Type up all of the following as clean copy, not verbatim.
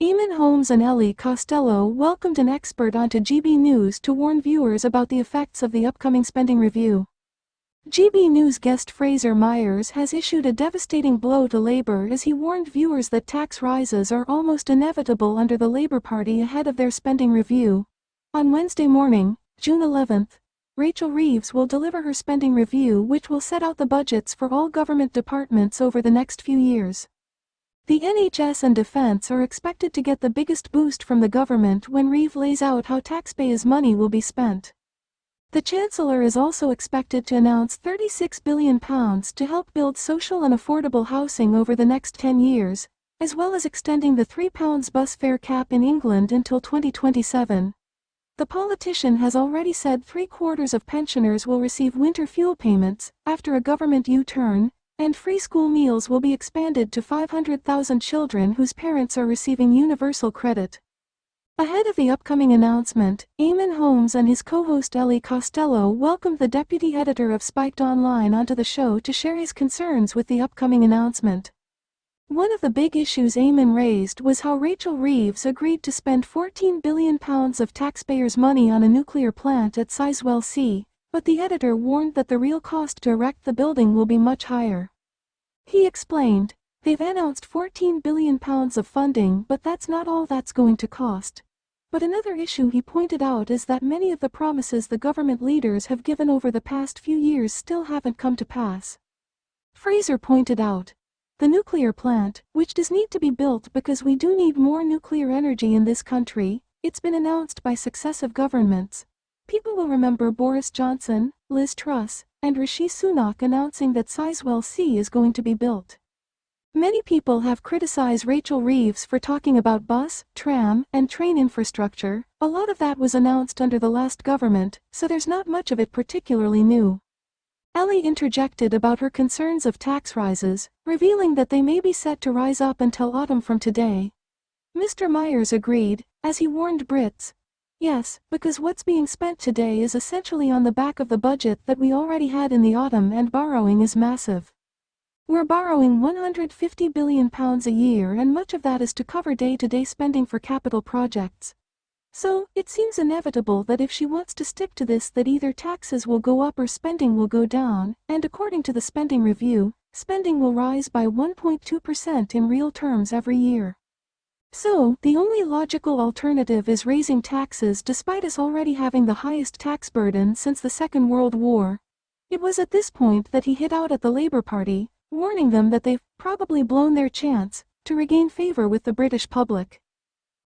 Eamon Holmes and Ellie Costello welcomed an expert onto GB News to warn viewers about the effects of the upcoming spending review. GB News guest Fraser Myers has issued a devastating blow to Labour as he warned viewers that tax rises are almost inevitable under the Labour Party ahead of their spending review. On Wednesday morning, June 11th, Rachel Reeves will deliver her spending review, which will set out the budgets for all government departments over the next few years. The NHS and Defence are expected to get the biggest boost from the government when Reeves lays out how taxpayers' money will be spent. The Chancellor is also expected to announce £36 billion to help build social and affordable housing over the next 10 years, as well as extending the £3 bus fare cap in England until 2027. The politician has already said 3/4 of pensioners will receive winter fuel payments after a government U-turn, and free school meals will be expanded to 500,000 children whose parents are receiving universal credit. Ahead of the upcoming announcement, Eamon Holmes and his co-host Ellie Costello welcomed the deputy editor of Spiked Online onto the show to share his concerns with the upcoming announcement. One of the big issues Eamon raised was how Rachel Reeves agreed to spend £14 billion of taxpayers' money on a nuclear plant at Sizewell C, but the editor warned that the real cost to erect the building will be much higher. He explained, "They've announced £14 billion of funding, but that's not all that's going to cost." But another issue he pointed out is that many of the promises the government leaders have given over the past few years still haven't come to pass. Fraser pointed out, "The nuclear plant, which does need to be built because we do need more nuclear energy in this country, it's been announced by successive governments. People will remember Boris Johnson, Liz Truss, and Rishi Sunak announcing that Sizewell C is going to be built." Many people have criticized Rachel Reeves for talking about bus, tram, and train infrastructure. A lot of that was announced under the last government, so there's not much of it particularly new. Ellie interjected about her concerns of tax rises, revealing that they may be set to rise up until autumn from today. Mr. Myers agreed, as he warned Brits, "Yes, because what's being spent today is essentially on the back of the budget that we already had in the autumn, and borrowing is massive. We're borrowing £150 billion a year, and much of that is to cover day-to-day spending for capital projects. So, it seems inevitable that if she wants to stick to this, that either taxes will go up or spending will go down, and according to the spending review, spending will rise by 1.2% in real terms every year. So, the only logical alternative is raising taxes despite us already having the highest tax burden since the Second World War." It was at this point that he hit out at the Labour Party, warning them that they've probably blown their chance to regain favor with the British public.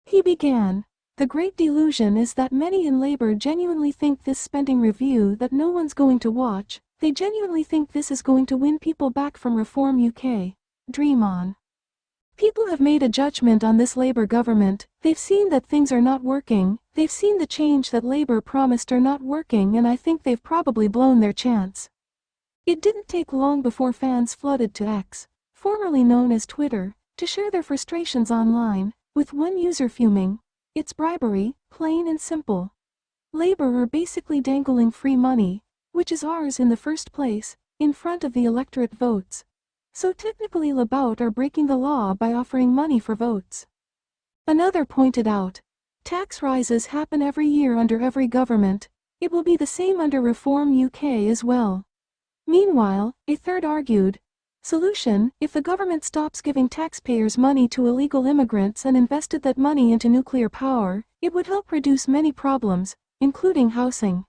He began, "The great delusion is that many in Labour genuinely think this spending review that no one's going to watch, they genuinely think this is going to win people back from Reform UK. Dream on. People have made a judgment on this Labour government, they've seen that things are not working, they've seen the change that Labour promised are not working, and I think they've probably blown their chance." It didn't take long before fans flooded to X, formerly known as Twitter, to share their frustrations online, with one user fuming, "It's bribery, plain and simple. Labour are basically dangling free money, which is ours in the first place, in front of the electorate votes. So technically Labour are breaking the law by offering money for votes." Another pointed out, "Tax rises happen every year under every government, it will be the same under Reform UK as well." Meanwhile, a third argued, "Solution, if the government stops giving taxpayers money to illegal immigrants and invested that money into nuclear power, it would help reduce many problems, including housing."